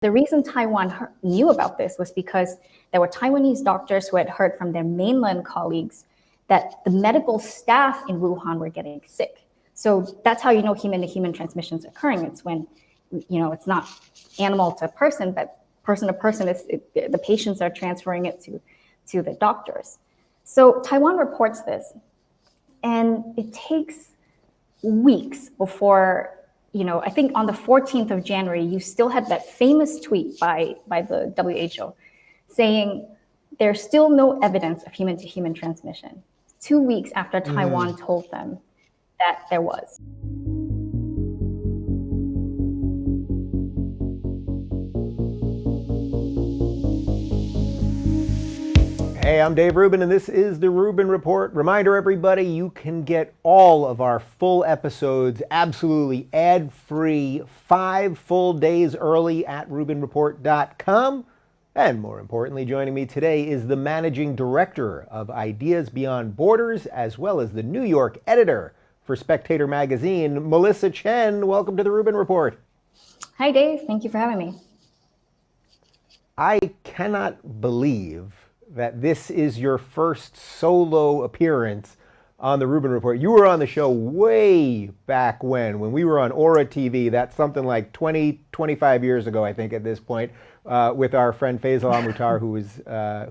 The reason Taiwan knew about this was because there were Taiwanese doctors who had heard from their mainland colleagues that the medical staff in Wuhan were getting sick. So that's how you know human-to-human transmission is occurring. It's when, it's not animal to person, but person to person. The patients are transferring it to the doctors. So Taiwan reports this, and it takes weeks before, I think on the 14th of January, you still had that famous tweet by the WHO saying there's still no evidence of human-to-human transmission. 2 weeks after Taiwan told them that there was. Hey, I'm Dave Rubin, and this is the Rubin Report. Reminder, everybody, you can get all of our full episodes absolutely ad-free 5 full days early at rubinreport.com. And more importantly, joining me today is the managing director of Ideas Beyond Borders, as well as the New York editor for Spectator magazine, Melissa Chen. Welcome to the Rubin Report. Hi, Dave. Thank you for having me. I cannot believe that this is your first solo appearance on the Rubin Report. You were on the show way back when we were on Aura TV. That's something like 25 years ago, I think, at this point, with our friend Faisal Al-Mutar,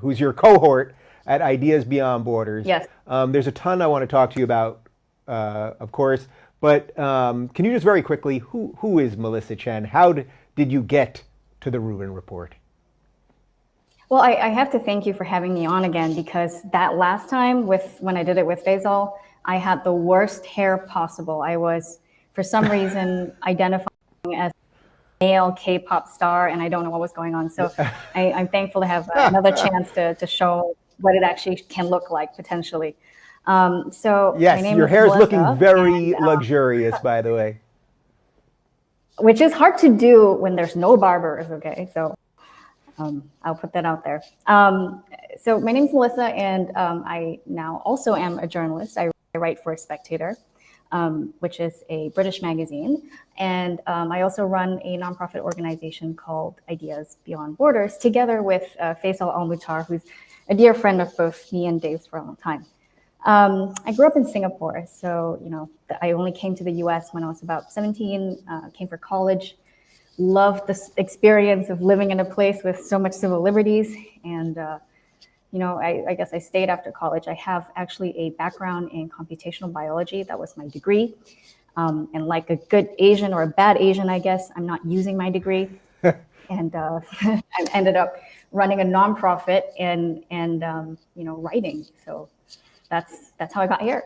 who's your cohort at Ideas Beyond Borders. Yes. There's a ton I want to talk to you about, of course, but can you just very quickly, who is Melissa Chen? How did you get to the Rubin Report? Well, I have to thank you for having me on again, because that last time when I did it with Faisal, I had the worst hair possible. I was, for some reason, identifying as a male K-pop star, and I don't know what was going on. So I'm thankful to have another chance to show what it actually can look like, potentially. So yes, my name your is hair is Melissa, looking very luxurious, by the way. Which is hard to do when there's no barbers, okay? So I'll put that out there. So my name is Melissa, and I now also am a journalist. I write for Spectator, which is a British magazine. And I also run a nonprofit organization called Ideas Beyond Borders, together with Faisal Al-Mutar, who's a dear friend of both me and Dave's for a long time. I grew up in Singapore, so I only came to the US when I was about 17, came for college. Loved this experience of living in a place with so much civil liberties. And, I guess I stayed after college. I have actually a background in computational biology. That was my degree. And like a good Asian, or a bad Asian, I guess, I'm not using my degree. And I ended up running a nonprofit and writing. So that's how I got here.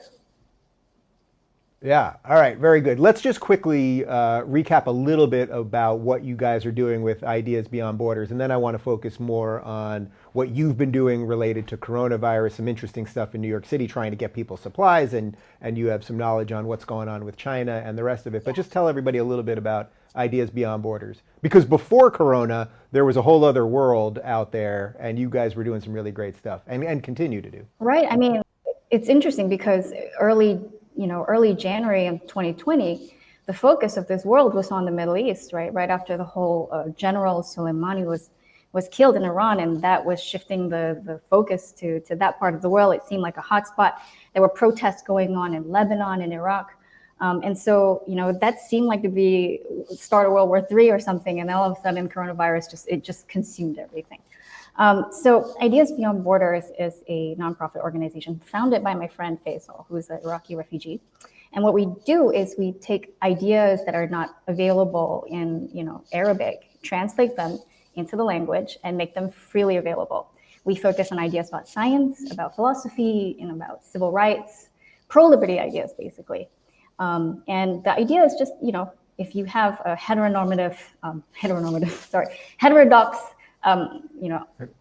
Yeah. All right. Very good. Let's just quickly recap a little bit about what you guys are doing with Ideas Beyond Borders. And then I want to focus more on what you've been doing related to coronavirus, some interesting stuff in New York City, trying to get people supplies. And you have some knowledge on what's going on with China and the rest of it. But just tell everybody a little bit about Ideas Beyond Borders. Because before Corona, there was a whole other world out there. And you guys were doing some really great stuff and continue to do. Right. I mean, it's interesting because early January of 2020, the focus of this world was on the Middle East, right? Right after the whole General Soleimani was killed in Iran, and that was shifting the focus to that part of the world. It seemed like a hotspot. There were protests going on in Lebanon and Iraq. And so, that seemed like to be start of World War III or something. And then all of a sudden, coronavirus just consumed everything. So Ideas Beyond Borders is a nonprofit organization founded by my friend Faisal, who is an Iraqi refugee. And what we do is we take ideas that are not available in Arabic, translate them into the language, and make them freely available. We focus on ideas about science, about philosophy, and about civil rights, pro-liberty ideas, basically. And the idea is just, if you have a heterodox,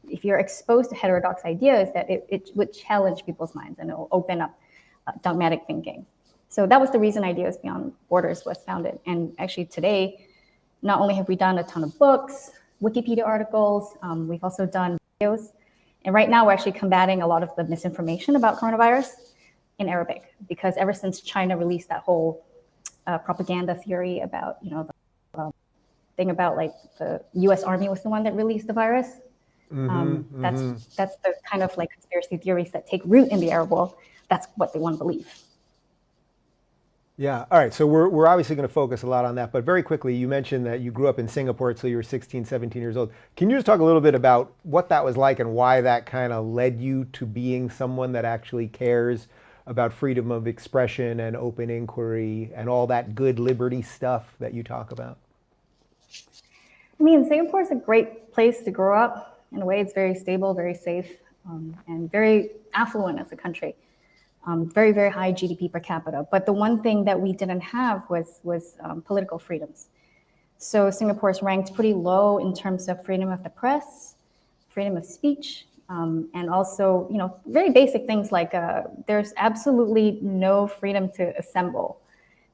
if you're exposed to heterodox ideas, that it would challenge people's minds and it will open up dogmatic thinking. So that was the reason Ideas Beyond Borders was founded. And actually today, not only have we done a ton of books, Wikipedia articles, we've also done videos. And right now we're actually combating a lot of the misinformation about coronavirus in Arabic, because ever since China released that whole propaganda theory about, thing about like the U.S. Army was the one that released the virus. That's the kind of like conspiracy theories that take root in the Arab world. That's what they want to believe. Yeah. All right. So we're obviously going to focus a lot on that. But very quickly, you mentioned that you grew up in Singapore until you were 16, 17 years old. Can you just talk a little bit about what that was like and why that kind of led you to being someone that actually cares about freedom of expression and open inquiry and all that good liberty stuff that you talk about? I mean, Singapore is a great place to grow up. In a way, it's very stable, very safe, and very affluent as a country. Very, very high GDP per capita. But the one thing that we didn't have was political freedoms. So Singapore is ranked pretty low in terms of freedom of the press, freedom of speech, and also, very basic things like there's absolutely no freedom to assemble.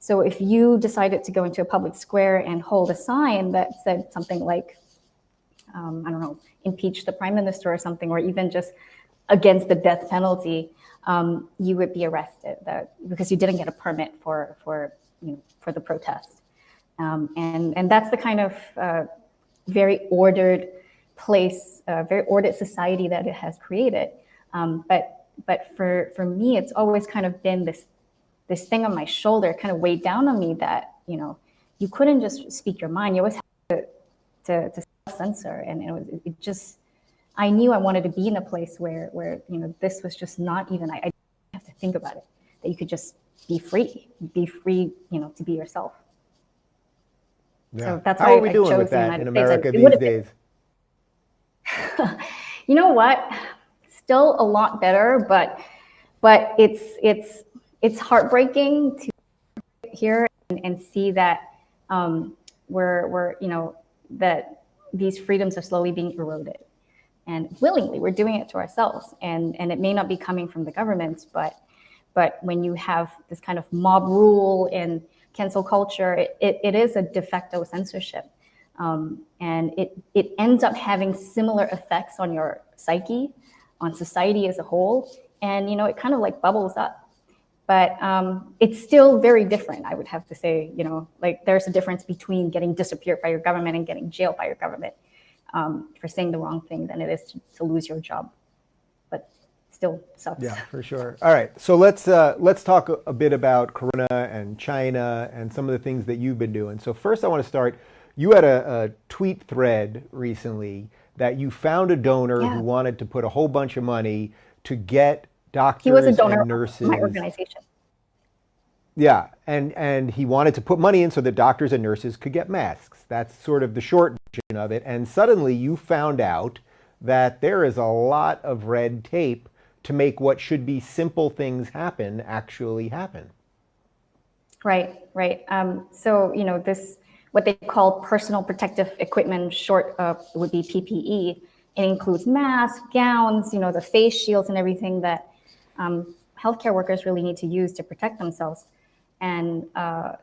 So if you decided to go into a public square and hold a sign that said something like, I don't know, impeach the prime minister or something, or even just against the death penalty, you would be arrested because you didn't get a permit for the protest. And that's the kind of very ordered place, very ordered society that it has created. But for me, it's always kind of been this thing on my shoulder, kind of weighed down on me that, you couldn't just speak your mind. You always had to self-censor. And it just, I knew I wanted to be in a place where this was just not even, I didn't have to think about it, that you could just be free, to be yourself. Yeah. So that's How why are we I doing chose with the that United in States. America It these would've days? You know what? Still a lot better, but it's heartbreaking to hear and see that we're that these freedoms are slowly being eroded, and willingly we're doing it to ourselves. And it may not be coming from the government, but when you have this kind of mob rule and cancel culture, it is a de facto censorship. And it ends up having similar effects on your psyche, on society as a whole. And, it kind of like bubbles up. But it's still very different, I would have to say. Like there's a difference between getting disappeared by your government and getting jailed by your government for saying the wrong thing than it is to lose your job. But still sucks. Yeah, for sure. All right, so let's talk a bit about Corona and China and some of the things that you've been doing. So first, I want to start. You had a tweet thread recently that you found a donor who wanted to put a whole bunch of money to get doctors he was a donor and nurses. Of my organization. Yeah, and he wanted to put money in so that doctors and nurses could get masks. That's sort of the short version of it. And suddenly you found out that there is a lot of red tape to make what should be simple things happen actually happen. Right. So, this, what they call personal protective equipment, short would be PPE. It includes masks, gowns, the face shields and everything that healthcare workers really need to use to protect themselves. And a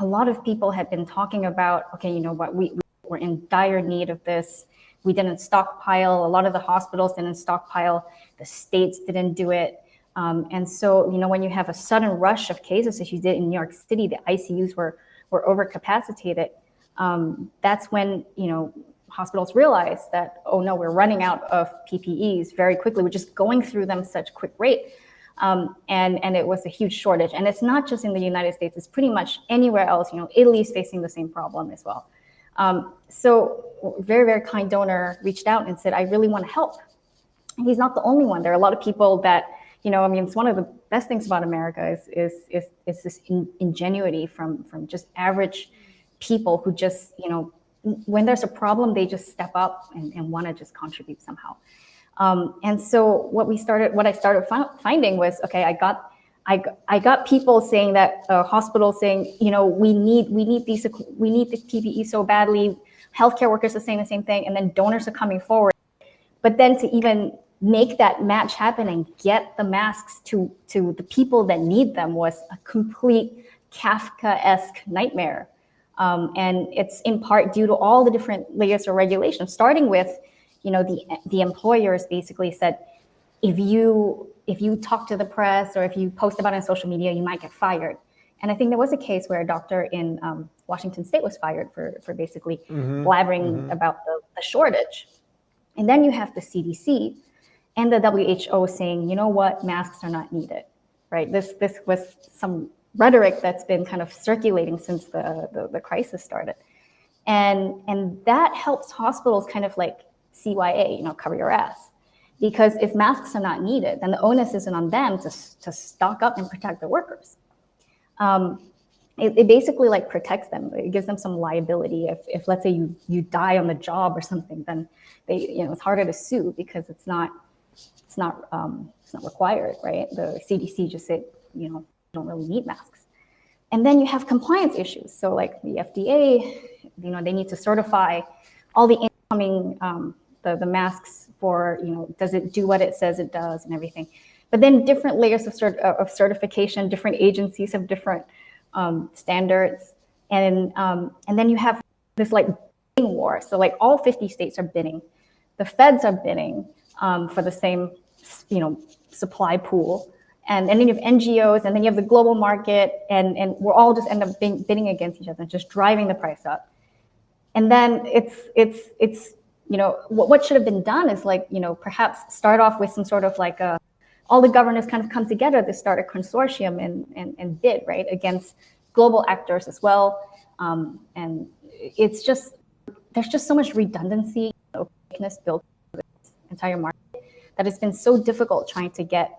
lot of people had been talking about, okay, we were in dire need of this. We didn't stockpile. A lot of the hospitals didn't stockpile. The states didn't do it. And so, when you have a sudden rush of cases, as you did in New York City, the ICUs were overcapacitated. That's when, hospitals realized that, oh no, we're running out of PPEs very quickly. We're just going through them such quick rate. And it was a huge shortage. And it's not just in the United States, it's pretty much anywhere else. Italy's facing the same problem as well. So very, very kind donor reached out and said, I really want to help. And he's not the only one. There are a lot of people that, it's one of the best things about America is this ingenuity from just average people who just, when there's a problem, they just step up and want to just contribute somehow. And so what I started finding was, okay, I got people saying that hospitals saying, we need this PPE so badly. Healthcare workers are saying the same thing, and then donors are coming forward. But then to even make that match happen and get the masks to the people that need them was a complete Kafka-esque nightmare. And it's in part due to all the different layers of regulation, starting with, the employers basically said, if you talk to the press or if you post about it on social media, you might get fired. And I think there was a case where a doctor in Washington State was fired for basically blabbering about the shortage. And then you have the CDC and the WHO saying, you know what, masks are not needed, right? This was some rhetoric that's been kind of circulating since the crisis started. And that helps hospitals kind of like CYA, cover your ass. Because if masks are not needed, then the onus isn't on them to stock up and protect the workers. It basically like protects them. It gives them some liability. If let's say you die on the job or something, then it's harder to sue because it's not required, right? The CDC just said, you don't really need masks. And then you have compliance issues. So like the FDA, they need to certify all the incoming the masks for, does it do what it says it does and everything. But then different layers of certification, different agencies have different standards. And then you have this like bidding war. So like all 50 states are bidding. The feds are bidding for the same, supply pool. And then you have NGOs, and then you have the global market, and we're all just end up bidding against each other, just driving the price up. And then it's what should have been done is like, perhaps start off with some sort of like all the governors kind of come together to start a consortium and bid, right, against global actors as well. And it's just, there's just so much redundancy, opaqueness built into this entire market that it's been so difficult trying to get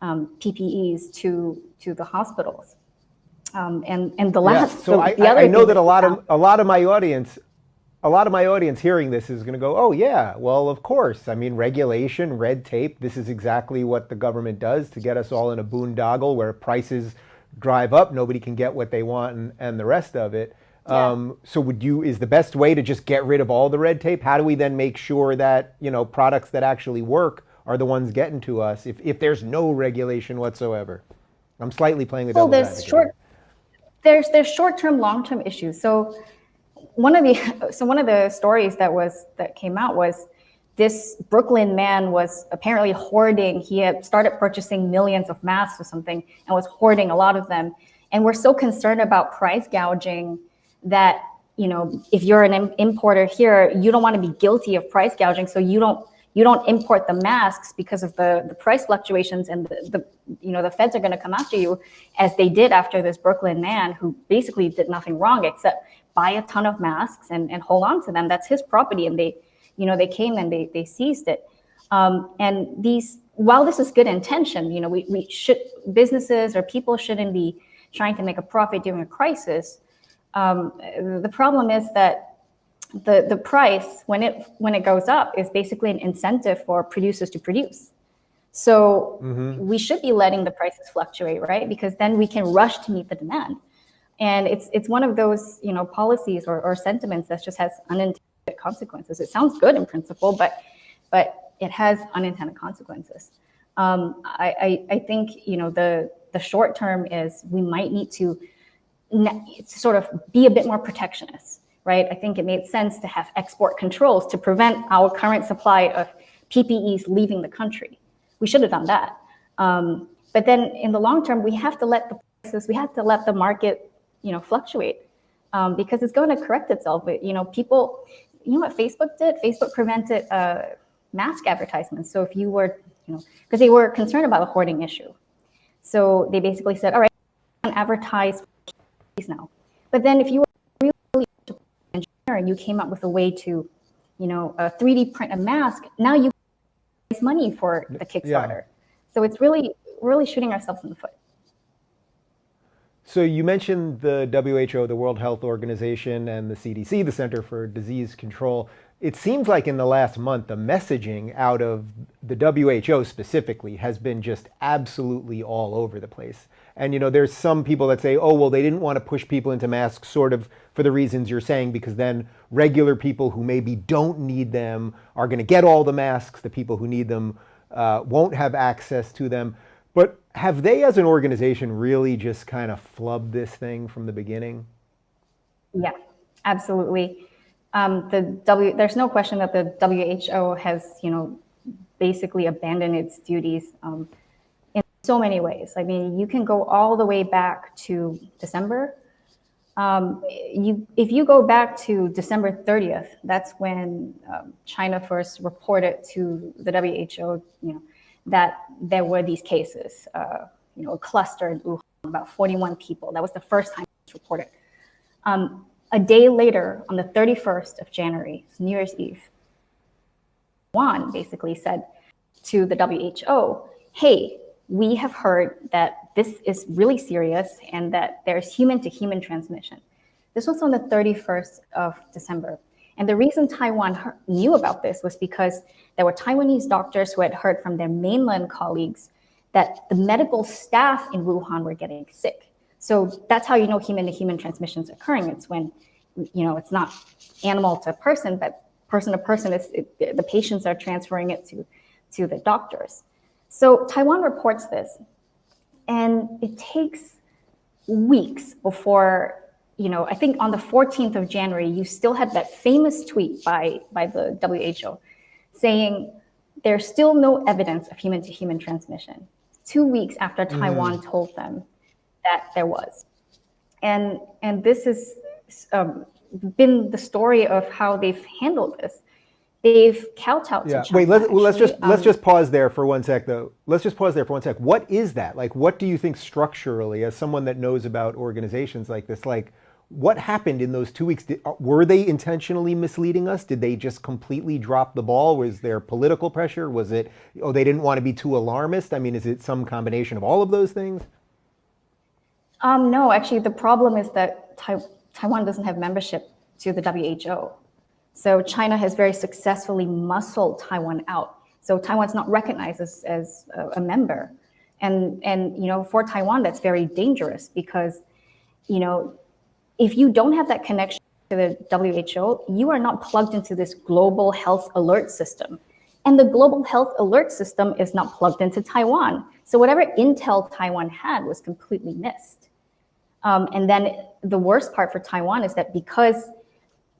PPEs to the hospitals. And the last, yeah. So I know that a lot of my audience hearing this is going to go, oh yeah, well of course. I mean, regulation, red tape. This is exactly what the government does to get us all in a boondoggle where prices drive up, nobody can get what they want, and the rest of it. Yeah. So is the best way to just get rid of all the red tape? How do we then make sure that products that actually work are the ones getting to us if there's no regulation whatsoever? I'm slightly playing the devil's advocate. There's short-term, long-term issues. So one of the stories that came out was this Brooklyn man was apparently hoarding. He had started purchasing millions of masks or something and was hoarding a lot of them. And we're so concerned about price gouging that, if you're an importer here, you don't want to be guilty of price gouging. So you don't import the masks because of the price fluctuations, and the feds are going to come after you, as they did after this Brooklyn man who basically did nothing wrong except buy a ton of masks and hold on to them. That's his property, and they came and they seized it. And while this is good intention, we should, businesses or people shouldn't be trying to make a profit during a crisis. The problem is that the price, when it goes up, is basically an incentive for producers to produce. So we should be letting the prices fluctuate, right? Because then we can rush to meet the demand. And it's one of those policies or sentiments that just has unintended consequences. It sounds good in principle, but it has unintended consequences. I think the short term is we might need to sort of be a bit more protectionist. Right? I think it made sense to have export controls to prevent our current supply of PPEs leaving the country. We should have done that. But then in the long term, we have to let the market, fluctuate because it's going to correct itself. But, people, what Facebook did? Facebook prevented mask advertisements. So if you were, because they were concerned about the hoarding issue. So they basically said, all right, we can advertise now. But then if you were and you came up with a way to, 3D print a mask, now you raise money for the Kickstarter. Yeah. So it's really, really shooting ourselves in the foot. So you mentioned the WHO, the World Health Organization, and the CDC, the Center for Disease Control. It seems like in the last month, the messaging out of the WHO specifically has been just absolutely all over the place. And, there's some people that say, oh, well, they didn't want to push people into masks sort of for the reasons you're saying, because then regular people who maybe don't need them are going to get all the masks. The people who need them won't have access to them. But have they as an organization really just kind of flubbed this thing from the beginning? Yeah, absolutely. There's no question that the WHO has, basically abandoned its duties in so many ways. I mean, you can go all the way back to December If you go back to December 30th, that's when China first reported to the WHO, that there were these cases, a cluster in Wuhan, about 41 people. That was the first time it was reported. A day later, on the 31st of January, New Year's Eve, Taiwan basically said to the WHO, hey, we have heard that this is really serious and that there's human-to-human transmission. This was on the 31st of December. And the reason Taiwan knew about this was because there were Taiwanese doctors who had heard from their mainland colleagues that the medical staff in Wuhan were getting sick. So that's how you know human-to-human transmission is occurring. It's when, it's not animal to person, but person to person, the patients are transferring it to the doctors. So Taiwan reports this, and it takes weeks before, I think on the 14th of January, you still had that famous tweet by the WHO saying there's still no evidence of human-to-human transmission. 2 weeks after Taiwan told them that there was. And this has been the story of how they've handled this. They've kowtowed to China. Wait, let's just pause there for 1 sec, though. Let's just pause there for 1 sec. What is that? Like, what do you think structurally, as someone that knows about organizations like this, like, what happened in those 2 weeks? Were they intentionally misleading us? Did they just completely drop the ball? Was there political pressure? Was it, they didn't want to be too alarmist? I mean, is it some combination of all of those things? No, actually, the problem is that Taiwan doesn't have membership to the WHO. So China has very successfully muscled Taiwan out. So Taiwan's not recognized as a member. And for Taiwan, that's very dangerous because, if you don't have that connection to the WHO, you are not plugged into this global health alert system. And the global health alert system is not plugged into Taiwan. So whatever intel Taiwan had was completely missed. And then the worst part for Taiwan is that because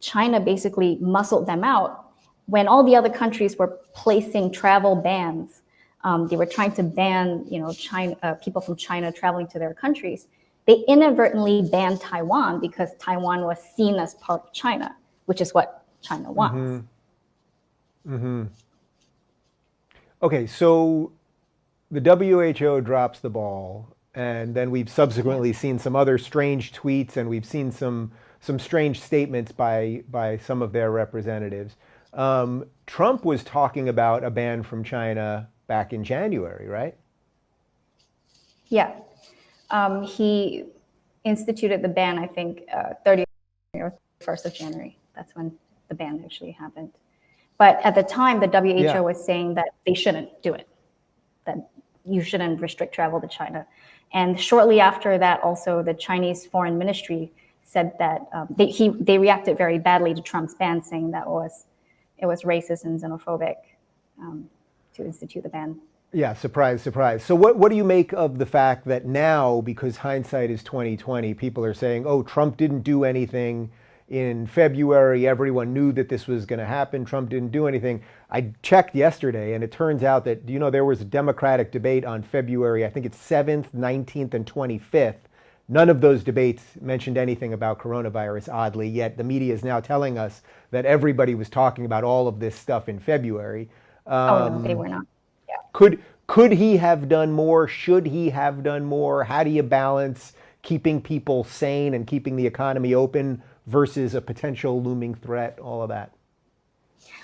China basically muscled them out, when all the other countries were placing travel bans, they were trying to ban, people from China traveling to their countries. They inadvertently banned Taiwan because Taiwan was seen as part of China, which is what China wants. Okay, so the WHO drops the ball, and then we've subsequently seen some other strange tweets, and we've seen some strange statements by some of their representatives. Trump was talking about a ban from China back in January, right? Yeah. He instituted the ban, I think, 30th or 1st of January. That's when the ban actually happened. But at the time, the WHO was saying that they shouldn't do it, that you shouldn't restrict travel to China. And shortly after that, also, the Chinese Foreign Ministry said that they reacted very badly to Trump's ban, saying that it was racist and xenophobic to institute the ban. Yeah, surprise, surprise. So what do you make of the fact that now, because hindsight is 2020, people are saying, oh, Trump didn't do anything in February. Everyone knew that this was going to happen. Trump didn't do anything. I checked yesterday, and it turns out that, there was a Democratic debate on February, I think it's 7th, 19th, and 25th. None of those debates mentioned anything about coronavirus, oddly, yet the media is now telling us that everybody was talking about all of this stuff in February. No, they were not. Could he have done more? Should he have done more? How do you balance keeping people sane and keeping the economy open versus a potential looming threat, all of that?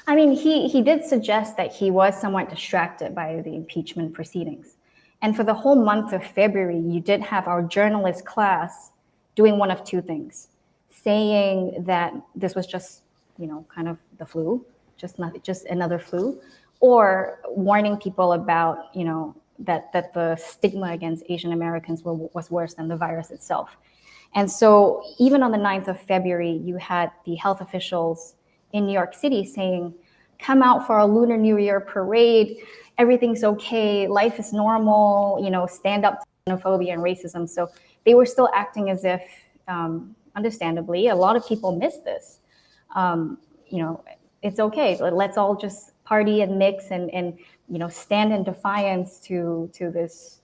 I mean, he did suggest that he was somewhat distracted by the impeachment proceedings. And for the whole month of February, you did have our journalist class doing one of two things, saying that this was just, kind of the flu, just another flu, or warning people about, that the stigma against Asian Americans was worse than the virus itself. And so even on the 9th of February, you had the health officials in New York City saying, come out for our Lunar New Year parade, everything's okay, life is normal, stand up to xenophobia and racism. So they were still acting as if, understandably, a lot of people missed this. It's okay, let's all just party and mix and stand in defiance to this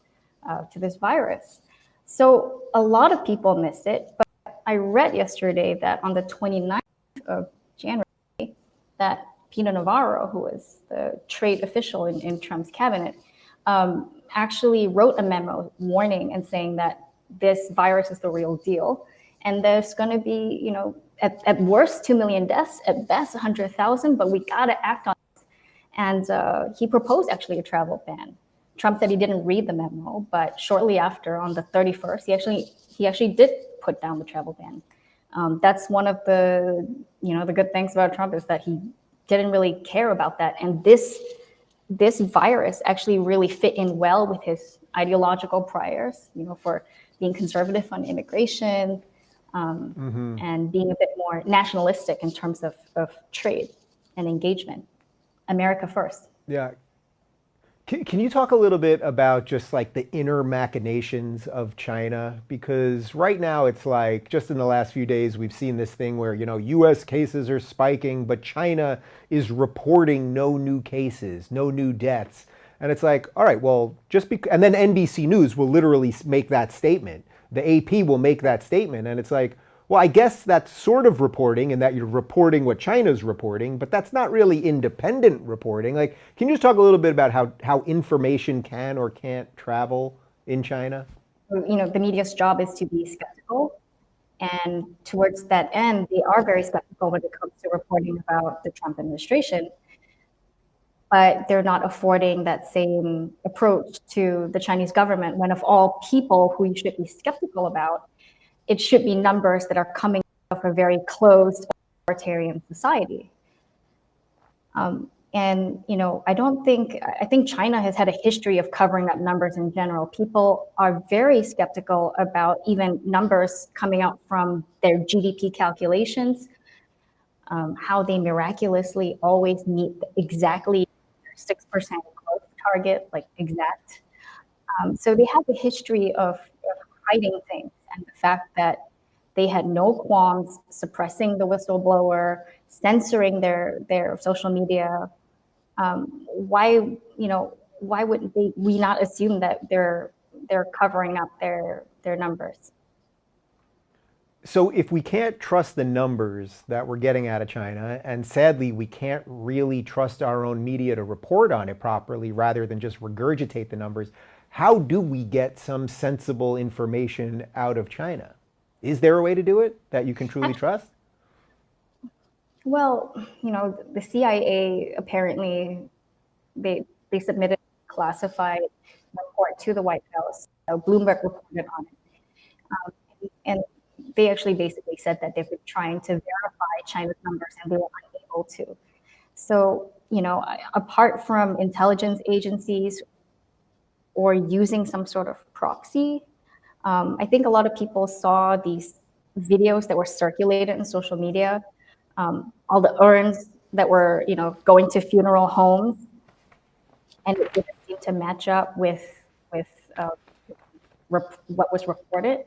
virus. So a lot of people missed it, but I read yesterday that on the 29th of January, that Pino Navarro, who was the trade official in Trump's cabinet, actually wrote a memo warning and saying that this virus is the real deal. And there's going to be, at worst, 2 million deaths, at best 100,000, but we got to act on it. And he proposed actually a travel ban. Trump said he didn't read the memo, but shortly after, on the 31st, he actually did put down the travel ban. That's one of the good things about Trump, is that he didn't really care about that. And this virus actually really fit in well with his ideological priors, for being conservative on immigration, and being a bit more nationalistic in terms of trade and engagement. America first. Yeah. Can you talk a little bit about just like the inner machinations of China? Because right now it's like, just in the last few days, we've seen this thing where, US cases are spiking, but China is reporting no new cases, no new deaths. And it's like, all right, well, and then NBC News will literally make that statement. The AP will make that statement. And it's like, well, I guess that's sort of reporting, in that you're reporting what China's reporting, but that's not really independent reporting. Like, can you just talk a little bit about how information can or can't travel in China? The media's job is to be skeptical. And towards that end, they are very skeptical when it comes to reporting about the Trump administration. But they're not affording that same approach to the Chinese government, when of all people who you should be skeptical about, it should be numbers that are coming out of a very closed authoritarian society. I think China has had a history of covering up numbers in general. People are very skeptical about even numbers coming out from their GDP calculations, how they miraculously always meet exactly 6% growth target, like exact. So they have a history of hiding things. And the fact that they had no qualms suppressing the whistleblower, censoring their social media. Why wouldn't we not assume that they're covering up their numbers? So if we can't trust the numbers that we're getting out of China, and sadly we can't really trust our own media to report on it properly rather than just regurgitate the numbers, how do we get some sensible information out of China? Is there a way to do it that you can truly trust? Well, the CIA apparently they submitted a classified report to the White House. Bloomberg reported on it, and they actually basically said that they've been trying to verify China's numbers and they were unable to. So, apart from intelligence agencies or using some sort of proxy, I think a lot of people saw these videos that were circulated in social media, all the urns that were, going to funeral homes, and it didn't seem to match up with what was reported.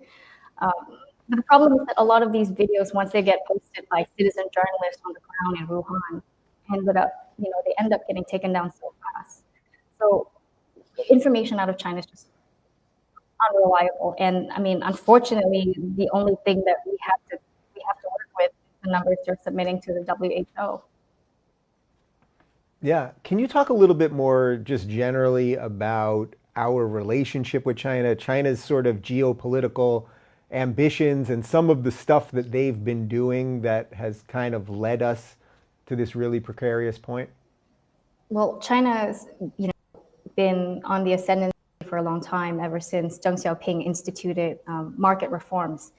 But the problem is that a lot of these videos, once they get posted by citizen journalists on the ground in Wuhan, they end up getting taken down so fast. So information out of China is just unreliable. And I mean, unfortunately, the only thing that we have to work with is the numbers they're submitting to the WHO. Yeah. Can you talk a little bit more just generally about our relationship with China, China's sort of geopolitical ambitions, and some of the stuff that they've been doing that has kind of led us to this really precarious point? Well, China's, been on the ascendancy for a long time, ever since Deng Xiaoping instituted market reforms.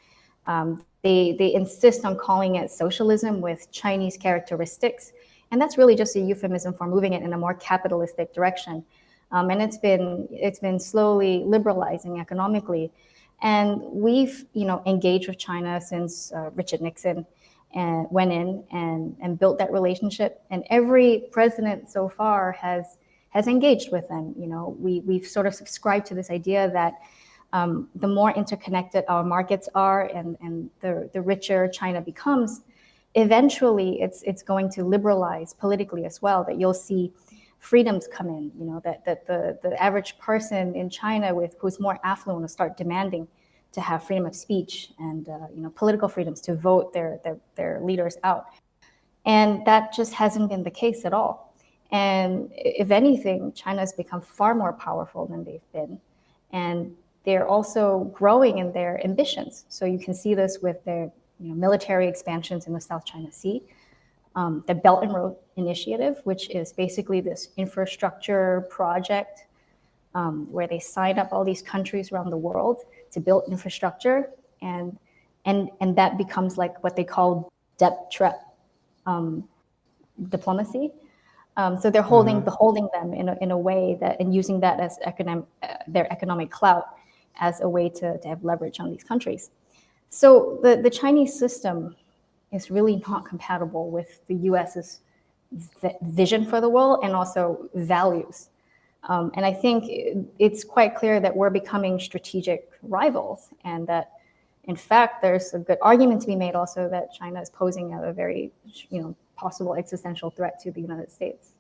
They insist on calling it socialism with Chinese characteristics, and that's really just a euphemism for moving it in a more capitalistic direction. And it's been slowly liberalizing economically, and we've engaged with China since Richard Nixon went in and built that relationship, and every president so far has engaged with them. We've sort of subscribed to this idea that the more interconnected our markets are and the richer China becomes, eventually it's going to liberalize politically as well, that you'll see freedoms come in, that the average person in China who's more affluent will start demanding to have freedom of speech and political freedoms to vote their leaders out. And that just hasn't been the case at all. And if anything, China has become far more powerful than they've been. And they're also growing in their ambitions. So you can see this with their military expansions in the South China Sea. The Belt and Road Initiative, which is basically this infrastructure project where they sign up all these countries around the world to build infrastructure, and that becomes like what they call debt trap diplomacy. So they're holding them in a way that, and using that as their economic clout as a way to have leverage on these countries. So the Chinese system is really not compatible with the US's vision for the world and also values. And I think it's quite clear that we're becoming strategic rivals, and that, in fact, there's a good argument to be made also that China is posing a very, possible existential threat to the United States.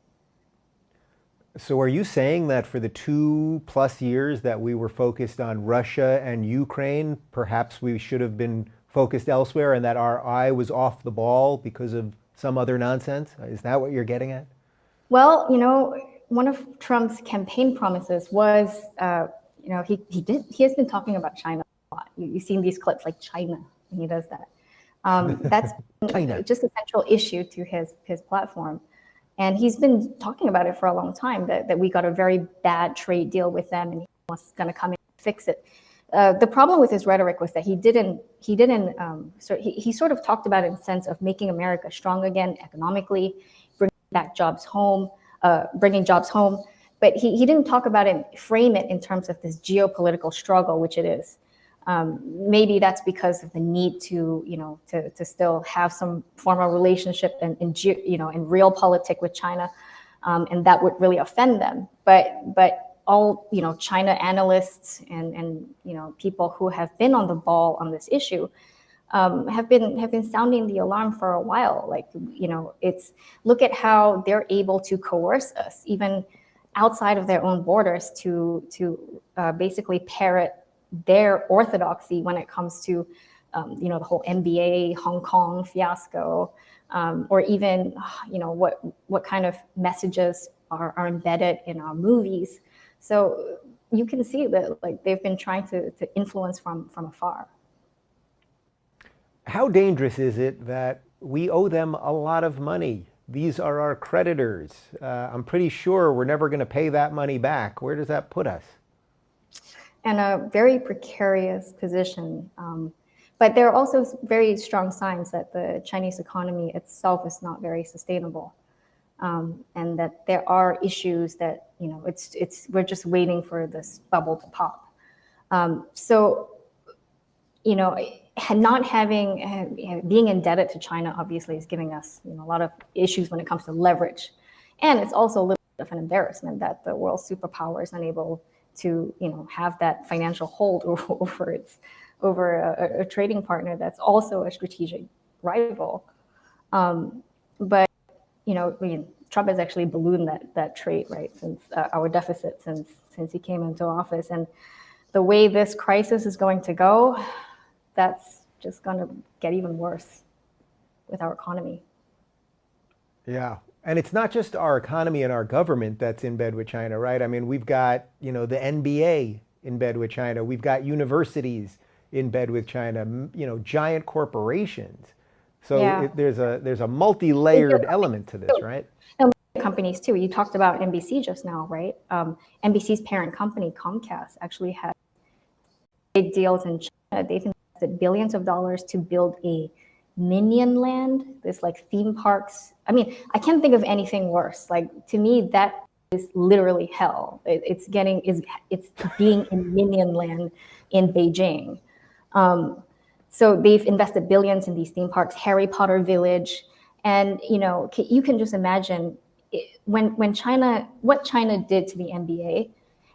So are you saying that for the 2+ years that we were focused on Russia and Ukraine, perhaps we should have been focused elsewhere, and that our eye was off the ball because of some other nonsense? Is that what you're getting at? Well, one of Trump's campaign promises was, he has been talking about China a lot. You've seen these clips like China when he does that. That's just a central issue to his platform. And he's been talking about it for a long time, that we got a very bad trade deal with them and he was going to come in and fix it. The problem with his rhetoric was that he sort of talked about it in the sense of making America strong again economically, bringing jobs home, but he didn't talk about it, frame it in terms of this geopolitical struggle, which it is. Maybe that's because of the need to still have some formal relationship and in real politics with China, and that would really offend them. But all China analysts and people who have been on the ball on this issue have been sounding the alarm for a while. Like it's, look at how they're able to coerce us even outside of their own borders to basically parrot their orthodoxy when it comes to the whole NBA Hong Kong fiasco, or even what kind of messages are embedded in our movies. So you can see that they've been trying to influence from afar. How dangerous is it that we owe them a lot of money? These are our creditors. I'm pretty sure we're never going to pay that money back. Where does that put us? In a very precarious position. But there are also very strong signs that the Chinese economy itself is not very sustainable. And that there are issues that, we're just waiting for this bubble to pop. Not having, being indebted to China obviously is giving us a lot of issues when it comes to leverage. And it's also a little bit of an embarrassment that the world superpower is unable to have that financial hold over a trading partner that's also a strategic rival. But Trump has actually ballooned that trade, right, since our deficit since he came into office. And the way this crisis is going to go, that's just going to get even worse with our economy. Yeah. And it's not just our economy and our government that's in bed with China, right? I mean, we've got, the NBA in bed with China. We've got universities in bed with China, giant corporations. So Yeah. there's a multi-layered element to this, right? And companies too. You talked about NBC just now, right? NBC's parent company, Comcast, actually had big deals in China. They've invested billions of dollars to build a Minion Land, this theme parks. I mean, I can't think of anything worse. To me, that is literally hell. It's being in Minion Land in Beijing. So they've invested billions in these theme parks, Harry Potter Village, and you can just imagine when China, what China did to the NBA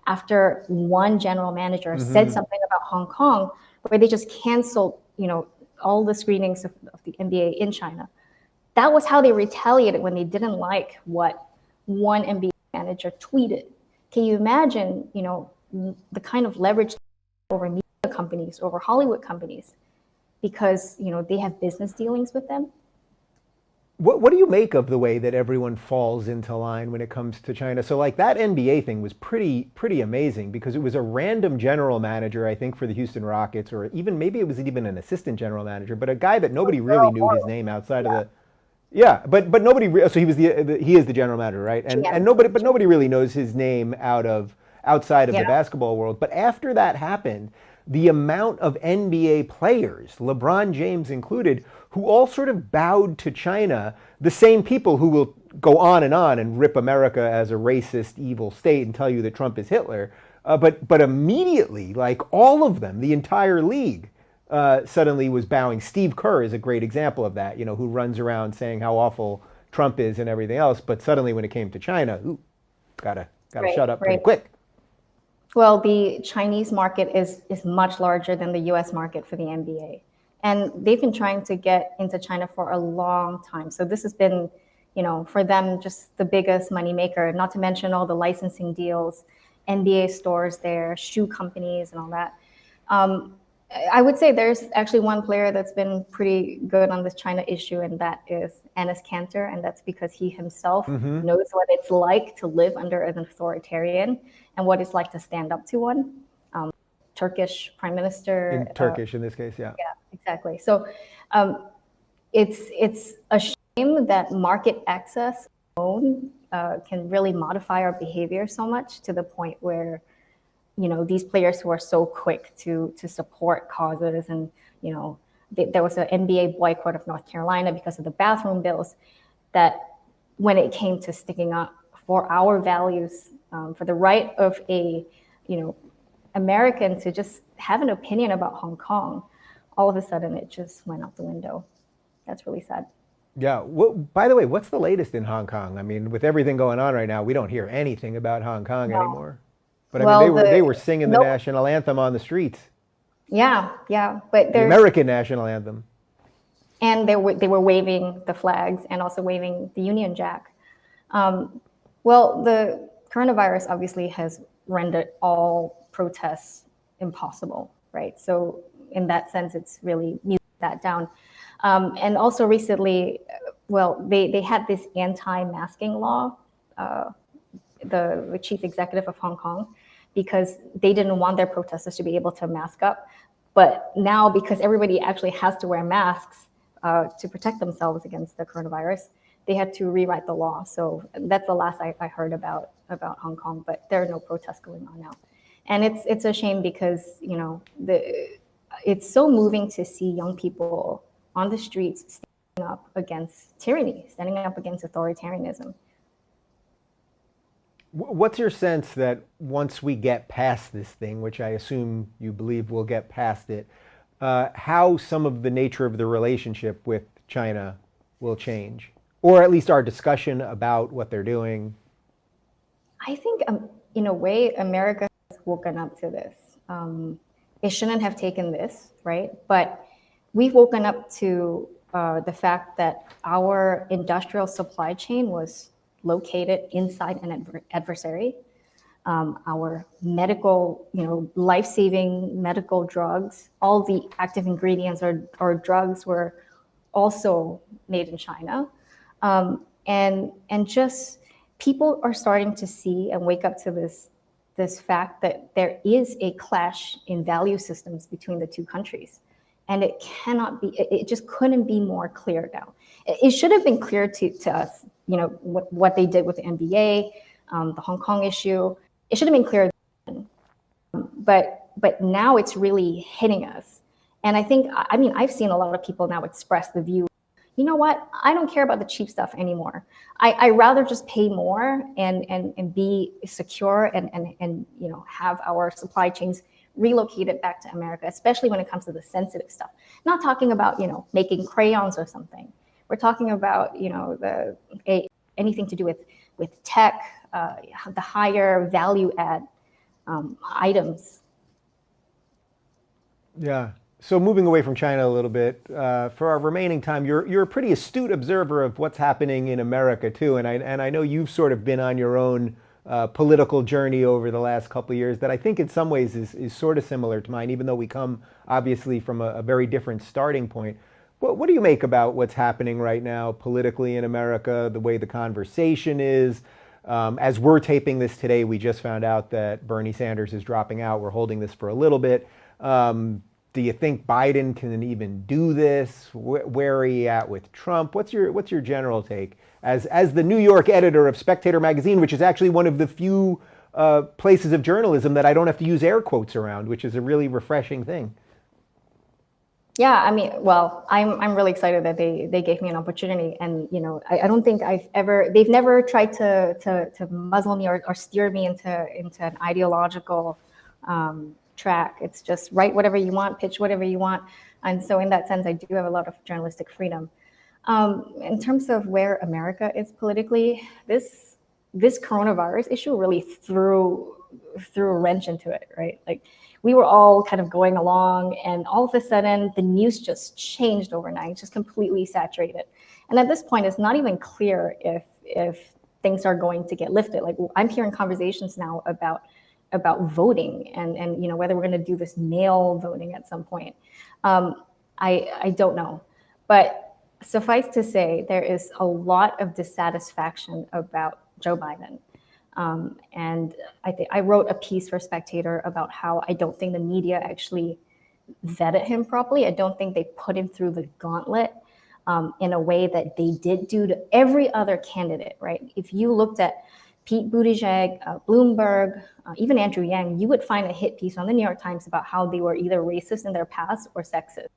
after one general manager said something about Hong Kong, where they just canceled, all the screenings of the NBA in China. That was how they retaliated when they didn't like what one NBA manager tweeted. Can you imagine, the kind of leverage over media companies, over Hollywood companies, because they have business dealings with them. What do you make of the way that everyone falls into line when it comes to China? So like that NBA thing was pretty amazing because it was a random general manager, I think, for the Houston Rockets, or even maybe it was even an assistant general manager, but a guy that nobody really knew his name outside of the. Yeah, but nobody. So he was he is the general manager, right? And nobody really knows his name outside of the basketball world. But after that happened, the amount of NBA players, LeBron James included, who all sort of bowed to China, the same people who will go on and rip America as a racist, evil state and tell you that Trump is Hitler, but immediately, like all of them, the entire league suddenly was bowing. Steve Kerr is a great example of that, who runs around saying how awful Trump is and everything else, but suddenly when it came to China, gotta shut up pretty quick. Well, the Chinese market is much larger than the US market for the NBA. And they've been trying to get into China for a long time. So this has been, for them, just the biggest moneymaker, not to mention all the licensing deals, NBA stores there, shoe companies and all that. I would say there's actually one player that's been pretty good on this China issue, and that is Enes Kanter. And that's because he himself knows what it's like to live under an authoritarian and what it's like to stand up to one. Turkish prime minister. Turkish in this case, yeah. Yeah, exactly. So it's a shame that market access alone can really modify our behavior so much to the point where, these players who are so quick to support causes and, there was an NBA boycott of North Carolina because of the bathroom bills, that when it came to sticking up for our values, for the right of a, American to just have an opinion about Hong Kong, all of a sudden it just went out the window. That's really sad. Yeah. Well, by the way, what's the latest in Hong Kong? I mean, with everything going on right now, we don't hear anything about Hong Kong anymore. But I mean, they were singing the national anthem on the streets. Yeah, but the American national anthem. And they were waving the flags and also waving the Union Jack. Well, the coronavirus obviously has rendered all protests impossible, right? So in that sense, it's really muted that down. And also recently, they had this anti-masking law, the chief executive of Hong Kong, because they didn't want their protesters to be able to mask up. But now, because everybody actually has to wear masks to protect themselves against the coronavirus, they had to rewrite the law. So that's the last I heard about Hong Kong, but there are no protests going on now. And it's a shame because, it's so moving to see young people on the streets standing up against tyranny, standing up against authoritarianism. What's your sense that once we get past this thing, which I assume you believe we'll get past it, how some of the nature of the relationship with China will change? Or at least our discussion about what they're doing? I think, in a way, America has woken up to this. It shouldn't have taken this, right? But we've woken up to the fact that our industrial supply chain was located inside an adversary. Our medical, life-saving medical drugs, all the active ingredients or drugs were also made in China. And just people are starting to see and wake up to this fact that there is a clash in value systems between the two countries. And it cannot be, it just couldn't be more clear now. It should have been clear to us, what they did with the NBA, the Hong Kong issue. It should have been clear then. But now it's really hitting us. And I think, I've seen a lot of people now express the view, you know what, I don't care about the cheap stuff anymore. I rather just pay more and be secure and have our supply chains relocated back to America, especially when it comes to the sensitive stuff. Not talking about, making crayons or something. We're talking about, anything to do with tech, the higher value add items. Yeah. So moving away from China a little bit, for our remaining time, you're a pretty astute observer of what's happening in America too, and I know you've sort of been on your own political journey over the last couple of years that I think in some ways is sort of similar to mine, even though we come obviously from a very different starting point. What do you make about what's happening right now politically in America, the way the conversation is? As we're taping this today, we just found out that Bernie Sanders is dropping out. We're holding this for a little bit. Do you think Biden can even do this? Where are you at with Trump? What's your general take as the New York editor of Spectator magazine, which is actually one of the few places of journalism that I don't have to use air quotes around, which is a really refreshing thing. Yeah, I mean, well, I'm really excited that they gave me an opportunity, and I don't think they've never tried to muzzle me or steer me into an ideological track. It's just write whatever you want, pitch whatever you want, and so in that sense, I do have a lot of journalistic freedom. In terms of where America is politically, this coronavirus issue really threw a wrench into it, right? Like, we were all kind of going along, and all of a sudden the news just changed overnight, just completely saturated. And at this point, it's not even clear if things are going to get lifted. Like, I'm hearing conversations now about voting and whether we're going to do this mail voting at some point. I don't know, but suffice to say, there is a lot of dissatisfaction about Joe Biden. And I wrote a piece for Spectator about how I don't think the media actually vetted him properly. I don't think they put him through the gauntlet in a way that they did do to every other candidate, right? If you looked at Pete Buttigieg, Bloomberg, even Andrew Yang, you would find a hit piece on the New York Times about how they were either racist in their past or sexist,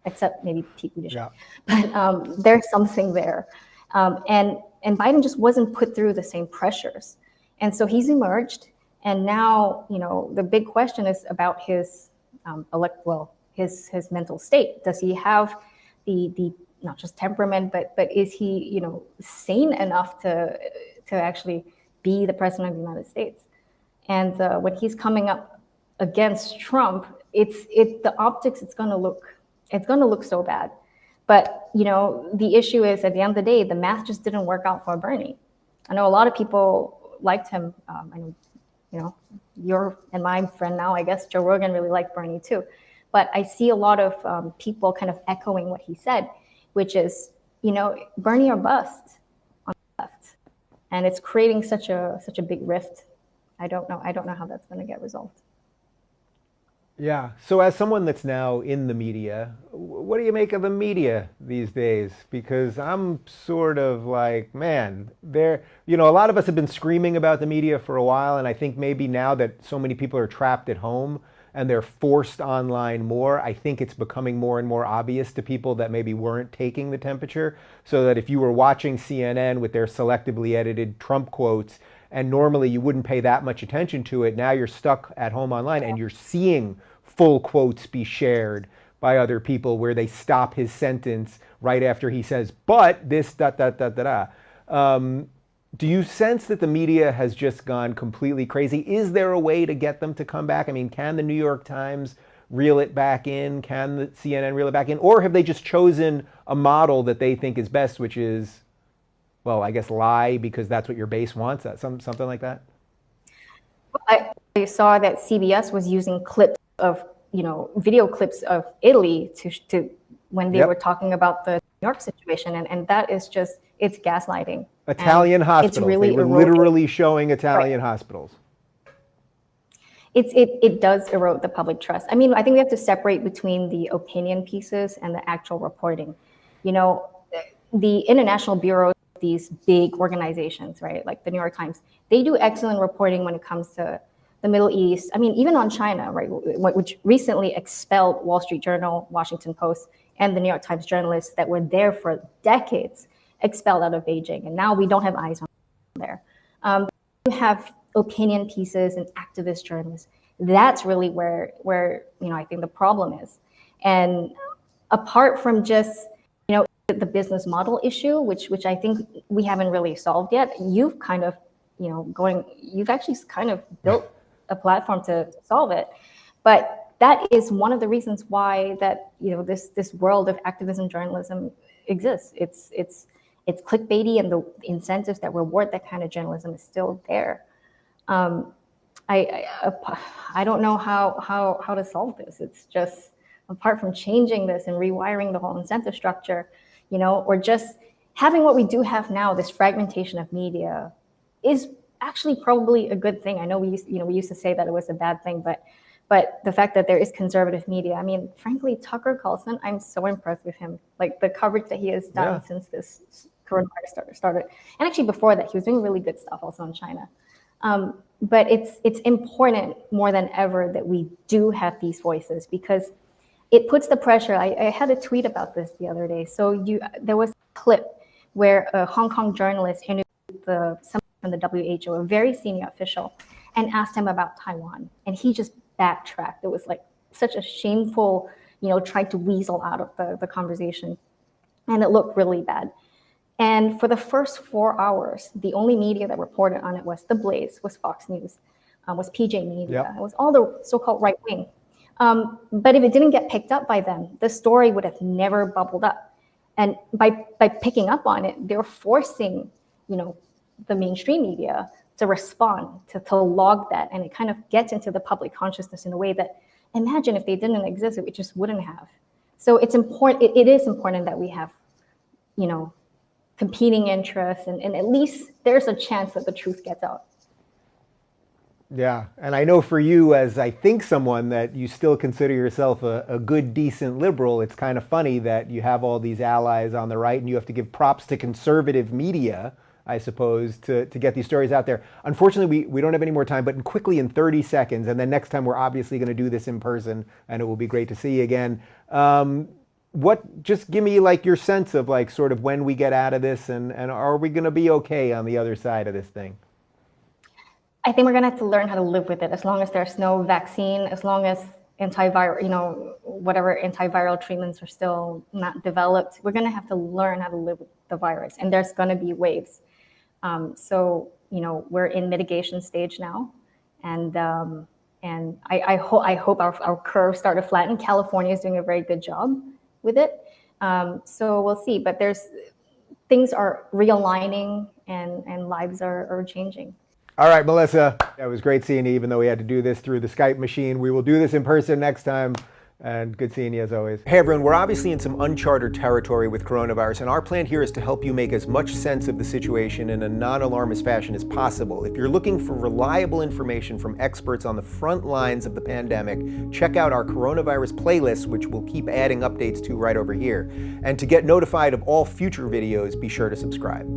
except maybe Pete Buttigieg. Yeah. But there's something there. And Biden just wasn't put through the same pressures. And so he's emerged, and now the big question is about his his mental state. Does he have the not just temperament, but is he sane enough to actually be the president of the United States? And when he's coming up against Trump, the optics. It's going to look so bad. But the issue is, at the end of the day, the math just didn't work out for Bernie. I know a lot of people liked him. I know, you're and my friend now, I guess Joe Rogan really liked Bernie too. But I see a lot of people kind of echoing what he said, which is, Bernie or bust on the left. And it's creating such a big rift. I don't know how that's going to get resolved. Yeah. So as someone that's now in the media, what do you make of the media these days? Because I'm sort of like, man, a lot of us have been screaming about the media for a while. And I think maybe now that so many people are trapped at home and they're forced online more, I think it's becoming more and more obvious to people that maybe weren't taking the temperature. So that if you were watching CNN with their selectively edited Trump quotes, and normally you wouldn't pay that much attention to it, now you're stuck at home online and you're seeing full quotes be shared by other people where they stop his sentence right after he says, but this, da, da, da, da, da. Do you sense that the media has just gone completely crazy? Is there a way to get them to come back? I mean, can the New York Times reel it back in? Can the CNN reel it back in? Or have they just chosen a model that they think is best, which is, well, I guess lie because that's what your base wants, something like that? I saw that CBS was using clips of, video clips of Italy to when they were talking about the New York situation. And that is just, it's gaslighting. Italian hospitals. It's really, they were literally showing Italian hospitals. It does erode the public trust. I mean, I think we have to separate between the opinion pieces and the actual reporting. The international bureaus, these big organizations, right, like the New York Times, they do excellent reporting when it comes to the Middle East. I mean, even on China, right, which recently expelled Wall Street Journal, Washington Post, and the New York Times journalists that were there for decades, expelled out of Beijing, and now we don't have eyes on there. You have opinion pieces and activist journalists. That's really where I think the problem is. And apart from just the business model issue, which I think we haven't really solved yet, you've kind of you've actually kind of built a platform to solve it. But that is one of the reasons why that this world of activism journalism exists. It's clickbaity, and the incentives that reward that kind of journalism is still there. I don't know how to solve this. It's just, apart from changing this and rewiring the whole incentive structure, or just having what we do have now, this fragmentation of media, is actually probably a good thing. I know we used to say that it was a bad thing, but the fact that there is conservative media, I mean, frankly, Tucker Carlson, I'm so impressed with him. Like the coverage that he has done since this coronavirus started, and actually before that, he was doing really good stuff also in China. But it's important more than ever that we do have these voices, because it puts the pressure. I had a tweet about this the other day. So there was a clip where a Hong Kong journalist interviewed someone from the WHO, a very senior official, and asked him about Taiwan. And he just backtracked. It was like such a shameful, tried to weasel out of the conversation. And it looked really bad. And for the first 4 hours, the only media that reported on it was The Blaze, was Fox News, was PJ Media. It was all the so-called right wing. But if it didn't get picked up by them, the story would have never bubbled up. And by picking up on it, they're forcing, the mainstream media to respond, to log that. And it kind of gets into the public consciousness in a way that, imagine if they didn't exist, it just wouldn't have. So it's important. It is important that we have, competing interests, and at least there's a chance that the truth gets out. Yeah, and I know for you, as I think someone that you still consider yourself a good, decent liberal, it's kind of funny that you have all these allies on the right and you have to give props to conservative media, I suppose, to get these stories out there. Unfortunately, we don't have any more time, but quickly in 30 seconds, and then next time we're obviously going to do this in person, and it will be great to see you again. Just give me like your sense of like sort of when we get out of this, and are we going to be okay on the other side of this thing? I think we're going to have to learn how to live with it. As long as there's no vaccine, as long as antiviral, whatever antiviral treatments are still not developed, we're going to have to learn how to live with the virus, and there's going to be waves. So we're in mitigation stage now, and I hope our curve start to flatten. California is doing a very good job with it. So we'll see, but things are realigning, and lives are changing. All right, Melissa, that was great seeing you, even though we had to do this through the Skype machine. We will do this in person next time, and good seeing you as always. Hey everyone, we're obviously in some uncharted territory with coronavirus, and our plan here is to help you make as much sense of the situation in a non-alarmist fashion as possible. If you're looking for reliable information from experts on the front lines of the pandemic, check out our coronavirus playlist, which we'll keep adding updates to right over here. And to get notified of all future videos, be sure to subscribe.